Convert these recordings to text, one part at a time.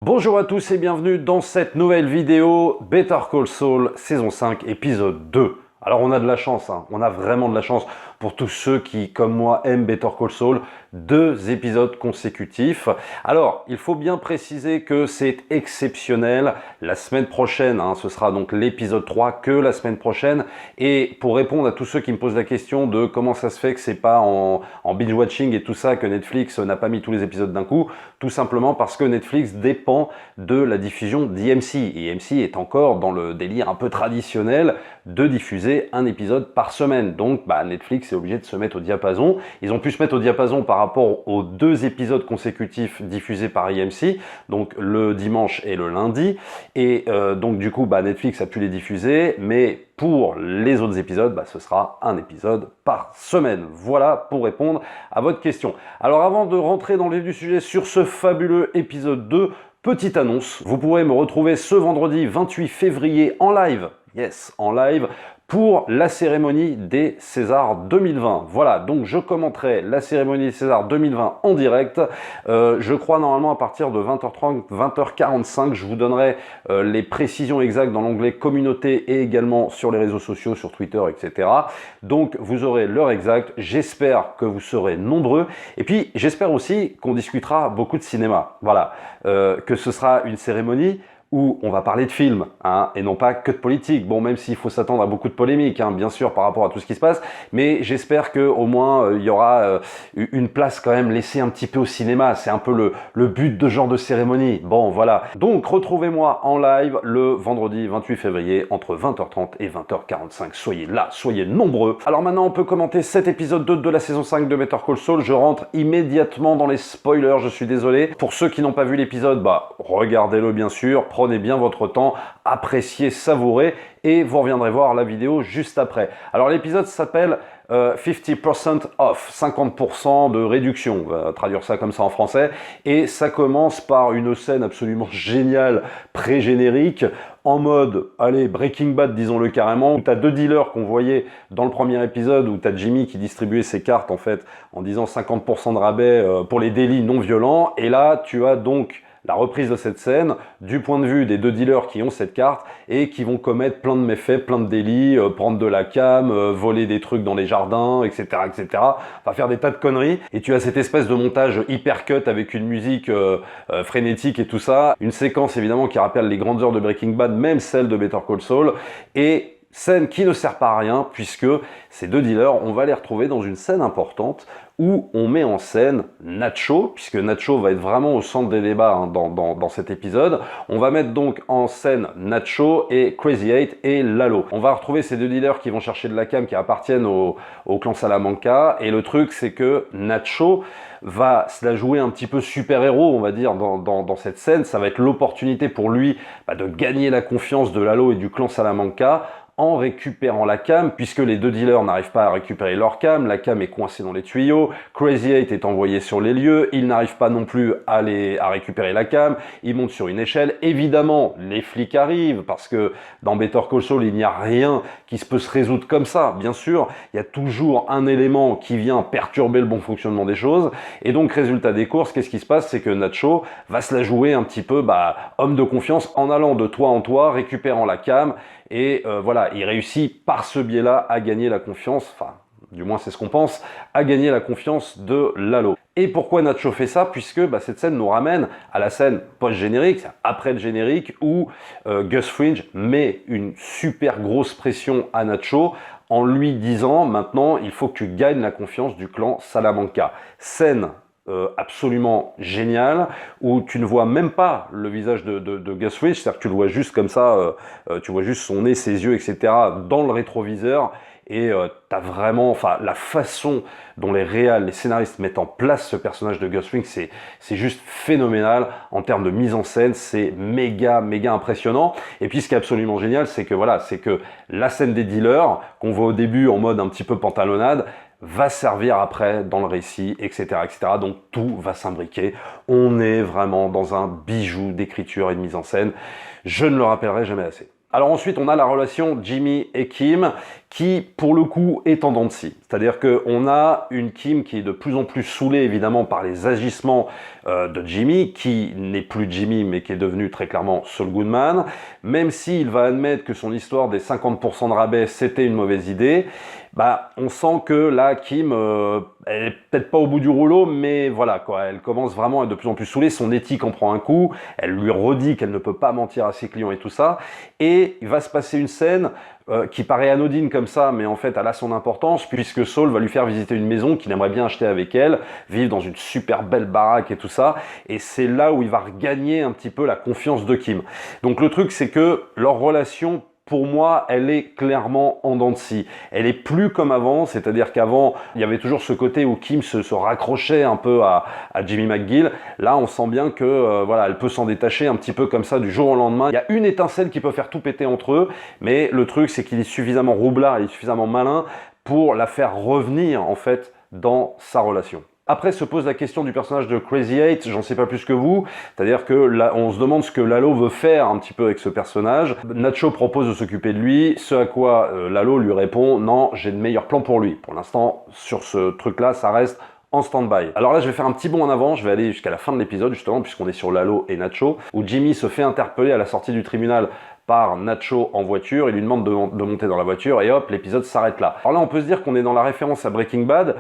Bonjour à tous et bienvenue dans cette nouvelle vidéo Better Call Saul saison 5 épisode 2. Alors on a de la chance, on a vraiment de la chance pour tous ceux qui, comme moi, aiment Better Call Saul, 2 épisodes consécutifs. Alors, il faut bien préciser que c'est exceptionnel. La semaine prochaine, ce sera donc l'épisode 3 que la semaine prochaine. Et pour répondre à tous ceux qui me posent la question de comment ça se fait que c'est pas en binge-watching et tout ça, que Netflix n'a pas mis tous les épisodes d'un coup, tout simplement parce que Netflix dépend de la diffusion d'EMC. Et EMC est encore dans le délire un peu traditionnel de diffuser un épisode par semaine. Donc, Netflix est obligé de se mettre au diapason. Ils ont pu se mettre au diapason par rapport aux 2 épisodes consécutifs diffusés par EMC, donc le dimanche et le lundi. Et donc du coup, Netflix a pu les diffuser, mais pour les autres épisodes, ce sera un épisode par semaine. Voilà pour répondre à votre question. Alors avant de rentrer dans le vif du sujet sur ce fabuleux épisode 2, petite annonce, vous pourrez me retrouver ce vendredi 28 février en live, yes, en live, pour la cérémonie des Césars 2020. Voilà, donc je commenterai la cérémonie des Césars 2020 en direct. Je crois normalement à partir de 20h30, 20h45, je vous donnerai les précisions exactes dans l'onglet communauté et également sur les réseaux sociaux, sur Twitter, etc. Donc vous aurez l'heure exacte. J'espère que vous serez nombreux. Et puis j'espère aussi qu'on discutera beaucoup de cinéma. Voilà, que ce sera une cérémonie où on va parler de films, et non pas que de politique. Bon, même s'il faut s'attendre à beaucoup de polémiques, bien sûr, par rapport à tout ce qui se passe, mais j'espère qu'au moins, il y aura une place quand même laissée un petit peu au cinéma. C'est un peu le but de ce genre de cérémonie. Bon, voilà. Donc, retrouvez-moi en live le vendredi 28 février, entre 20h30 et 20h45. Soyez là, soyez nombreux. Alors maintenant, on peut commenter cet épisode 2 de la saison 5 de Better Call Saul. Je rentre immédiatement dans les spoilers, je suis désolé. Pour ceux qui n'ont pas vu l'épisode, regardez-le bien sûr. Prenez bien votre temps, appréciez, savourez et vous reviendrez voir la vidéo juste après. Alors l'épisode s'appelle 50% off, 50% de réduction, on va traduire ça comme ça en français. Et ça commence par une scène absolument géniale, pré-générique, en mode, allez, Breaking Bad, disons-le carrément, où tu as 2 dealers qu'on voyait dans le premier épisode, où tu as Jimmy qui distribuait ses cartes en fait, en disant 50% de rabais pour les délits non violents. Et là, tu as donc la reprise de cette scène du point de vue des 2 dealers qui ont cette carte et qui vont commettre plein de méfaits, plein de délits, prendre de la cam, voler des trucs dans les jardins, etc., etc. Enfin, faire des tas de conneries. Et tu as cette espèce de montage hyper cut avec une musique frénétique et tout ça. Une séquence évidemment qui rappelle les grandes heures de Breaking Bad, même celle de Better Call Saul. Et scène qui ne sert pas à rien puisque ces 2 dealers, on va les retrouver dans une scène importante où on met en scène Nacho, puisque Nacho va être vraiment au centre des débats dans cet épisode. On va mettre donc en scène Nacho et Crazy 8 et Lalo. On va retrouver ces 2 dealers qui vont chercher de la cam, qui appartiennent au clan Salamanca. Et le truc, c'est que Nacho va se la jouer un petit peu super-héros, on va dire, dans cette scène. Ça va être l'opportunité pour lui de gagner la confiance de Lalo et du clan Salamanca en récupérant la cam, puisque les 2 dealers n'arrivent pas à récupérer leur cam, la cam est coincée dans les tuyaux, Crazy 8 est envoyé sur les lieux, il n'arrive pas non plus à récupérer la cam, il monte sur une échelle, évidemment les flics arrivent, parce que dans Better Call Saul il n'y a rien qui se peut se résoudre comme ça, bien sûr, il y a toujours un élément qui vient perturber le bon fonctionnement des choses, et donc résultat des courses, qu'est-ce qui se passe? C'est que Nacho va se la jouer un petit peu homme de confiance en allant de toit en toit, récupérant la cam, et voilà, il réussit par ce biais-là à gagner la confiance, enfin, du moins c'est ce qu'on pense, à gagner la confiance de Lalo. Et pourquoi Nacho fait ça? Puisque cette scène nous ramène à la scène post-générique, après le générique, où Gus Fring met une super grosse pression à Nacho en lui disant « Maintenant, il faut que tu gagnes la confiance du clan Salamanca ». Scène absolument génial, où tu ne vois même pas le visage de Gus Fring, c'est-à-dire que tu le vois juste comme ça, tu vois juste son nez, ses yeux, etc. dans le rétroviseur, et t'as vraiment, la façon dont les scénaristes mettent en place ce personnage de Gus Fring, c'est juste phénoménal en termes de mise en scène, c'est méga impressionnant. Et puis ce qui est absolument génial, c'est que c'est que la scène des dealers, qu'on voit au début en mode un petit peu pantalonnade, va servir après dans le récit, etc., etc. Donc tout va s'imbriquer. On est vraiment dans un bijou d'écriture et de mise en scène. Je ne le rappellerai jamais assez. Alors ensuite, on a la relation Jimmy et Kim, qui, pour le coup, est en dents de scie. C'est-à-dire qu'on a une Kim qui est de plus en plus saoulée, évidemment, par les agissements de Jimmy, qui n'est plus Jimmy, mais qui est devenu très clairement Saul Goodman. Même s'il va admettre que son histoire des 50% de rabais, c'était une mauvaise idée, bah, on sent que là, Kim, elle est peut-être pas au bout du rouleau, mais voilà, quoi, elle commence vraiment à être de plus en plus saoulée, son éthique en prend un coup, elle lui redit qu'elle ne peut pas mentir à ses clients et tout ça, et il va se passer une scène qui paraît anodine comme ça, mais en fait elle a son importance, puisque Saul va lui faire visiter une maison qu'il aimerait bien acheter avec elle, vivre dans une super belle baraque et tout ça, et c'est là où il va regagner un petit peu la confiance de Kim. Donc le truc, c'est que leur relation, pour moi, elle est clairement en dents de scie. Elle est plus comme avant, c'est-à-dire qu'avant, il y avait toujours ce côté où Kim se raccrochait un peu à Jimmy McGill. Là, on sent bien que voilà, elle peut s'en détacher un petit peu comme ça du jour au lendemain. Il y a une étincelle qui peut faire tout péter entre eux, mais le truc, c'est qu'il est suffisamment roublard, il est suffisamment malin pour la faire revenir, en fait, dans sa relation. Après se pose la question du personnage de Crazy 8, j'en sais pas plus que vous, c'est-à-dire que là, on se demande ce que Lalo veut faire un petit peu avec ce personnage. Nacho propose de s'occuper de lui, ce à quoi Lalo lui répond « Non, j'ai de meilleurs plans pour lui ». Pour l'instant, sur ce truc-là, ça reste en stand-by. Alors là, je vais faire un petit bond en avant, je vais aller jusqu'à la fin de l'épisode, justement, puisqu'on est sur Lalo et Nacho, où Jimmy se fait interpeller à la sortie du tribunal par Nacho en voiture, il lui demande de monter dans la voiture et hop, l'épisode s'arrête là. Alors là, on peut se dire qu'on est dans la référence à Breaking Bad.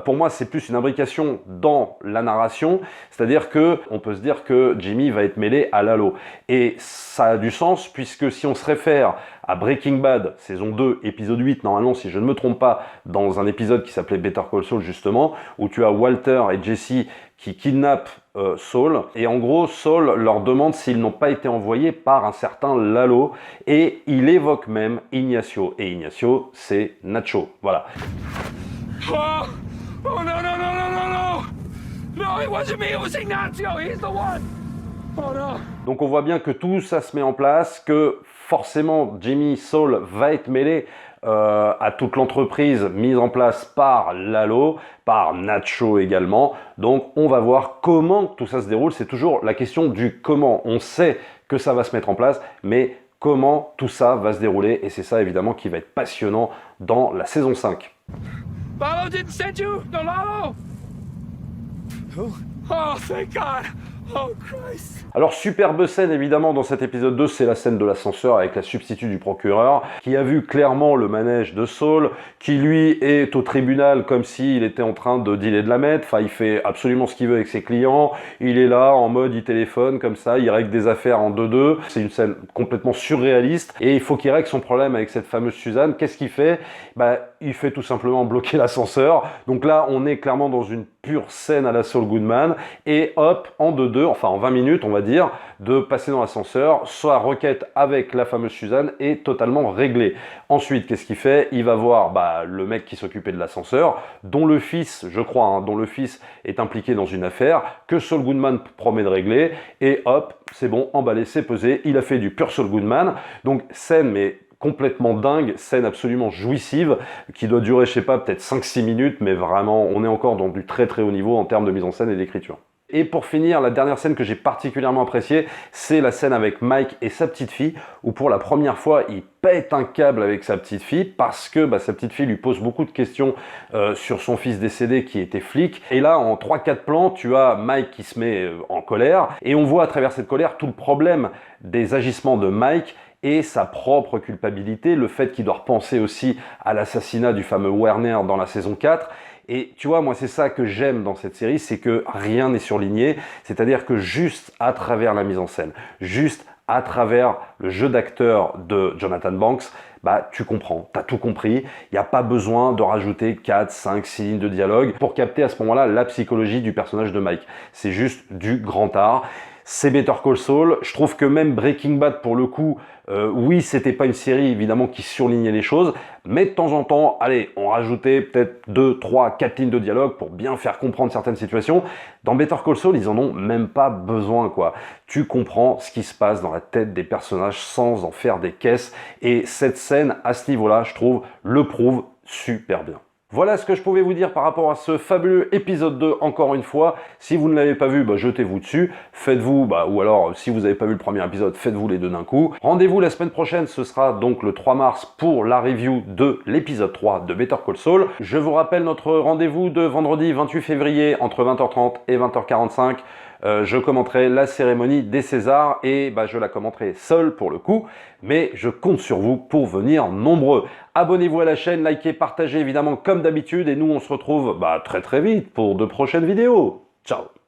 Pour moi, c'est plus une imbrication dans la narration, c'est-à-dire que on peut se dire que Jimmy va être mêlé à Lalo. Et ça a du sens, puisque si on se réfère à Breaking Bad, saison 2, épisode 8, normalement, si je ne me trompe pas, dans un épisode qui s'appelait Better Call Saul, justement, où tu as Walter et Jesse qui kidnappent Saul, et en gros, Saul leur demande s'ils n'ont pas été envoyés par un certain Lalo, et il évoque même Ignacio, et Ignacio, c'est Nacho, voilà. Oh, oh no, no, no, no, no, no! No, it wasn't me, it was Ignacio, he's the one! Oh no! Donc on voit bien que tout ça se met en place, que forcément Jimmy Saul va être mêlé à toute l'entreprise mise en place par Lalo, par Nacho également. Donc on va voir comment tout ça se déroule. C'est toujours la question du comment. On sait que ça va se mettre en place, mais comment tout ça va se dérouler. Et c'est ça évidemment qui va être passionnant dans la saison 5. Lalo didn't send you? No, Lalo? Who? Oh, thank God! Oh, Christ! Alors, superbe scène évidemment dans cet épisode 2, c'est la scène de l'ascenseur avec la substitut du procureur qui a vu clairement le manège de Saul, qui lui est au tribunal comme s'il était en train de dealer de la meth, enfin il fait absolument ce qu'il veut avec ses clients, il est là en mode il téléphone comme ça, il règle des affaires en 2-2, c'est une scène complètement surréaliste et il faut qu'il règle son problème avec cette fameuse Suzanne. Qu'est-ce qu'il fait? Bah, il fait tout simplement bloquer l'ascenseur, donc là on est clairement dans une pure scène à la Saul Goodman et hop, en 2-2, enfin en 20 minutes on va dire, de passer dans l'ascenseur, sa requête avec la fameuse Suzanne est totalement réglée. Ensuite, qu'est-ce qu'il fait? Il va voir le mec qui s'occupait de l'ascenseur, dont le fils, je crois, dont le fils est impliqué dans une affaire, que Saul Goodman promet de régler, et hop, c'est bon, emballé, c'est pesé, il a fait du pur Saul Goodman. Donc scène, mais complètement dingue, scène absolument jouissive, qui doit durer, je sais pas, peut-être 5-6 minutes, mais vraiment, on est encore dans du très très haut niveau en termes de mise en scène et d'écriture. Et pour finir, la dernière scène que j'ai particulièrement appréciée, c'est la scène avec Mike et sa petite fille, où pour la première fois, il pète un câble avec sa petite fille, parce que sa petite fille lui pose beaucoup de questions sur son fils décédé qui était flic. Et là, en 3-4 plans, tu as Mike qui se met en colère, et on voit à travers cette colère tout le problème des agissements de Mike, et sa propre culpabilité, le fait qu'il doit repenser aussi à l'assassinat du fameux Werner dans la saison 4. Et tu vois, moi, c'est ça que j'aime dans cette série, c'est que rien n'est surligné, c'est-à-dire que juste à travers la mise en scène, juste à travers le jeu d'acteur de Jonathan Banks, tu comprends, tu as tout compris, il n'y a pas besoin de rajouter 4, 5, 6 lignes de dialogue pour capter à ce moment-là la psychologie du personnage de Mike. C'est juste du grand art. C'est Better Call Saul. Je trouve que même Breaking Bad, pour le coup, oui, c'était pas une série, évidemment, qui surlignait les choses, mais de temps en temps, allez, on rajoutait peut-être 2, 3, 4 lignes de dialogue pour bien faire comprendre certaines situations. Dans Better Call Saul, ils en ont même pas besoin, quoi. Tu comprends ce qui se passe dans la tête des personnages sans en faire des caisses, et cette scène, à ce niveau-là, je trouve, le prouve super bien. Voilà ce que je pouvais vous dire par rapport à ce fabuleux épisode 2, encore une fois. Si vous ne l'avez pas vu, jetez-vous dessus. Faites-vous, ou alors si vous n'avez pas vu le premier épisode, faites-vous les deux d'un coup. Rendez-vous la semaine prochaine, ce sera donc le 3 mars pour la review de l'épisode 3 de Better Call Saul. Je vous rappelle notre rendez-vous de vendredi 28 février entre 20h30 et 20h45. Je commenterai la cérémonie des Césars et je la commenterai seul pour le coup, mais je compte sur vous pour venir nombreux. Abonnez-vous à la chaîne, likez, partagez évidemment comme d'habitude et nous on se retrouve très très vite pour de prochaines vidéos. Ciao!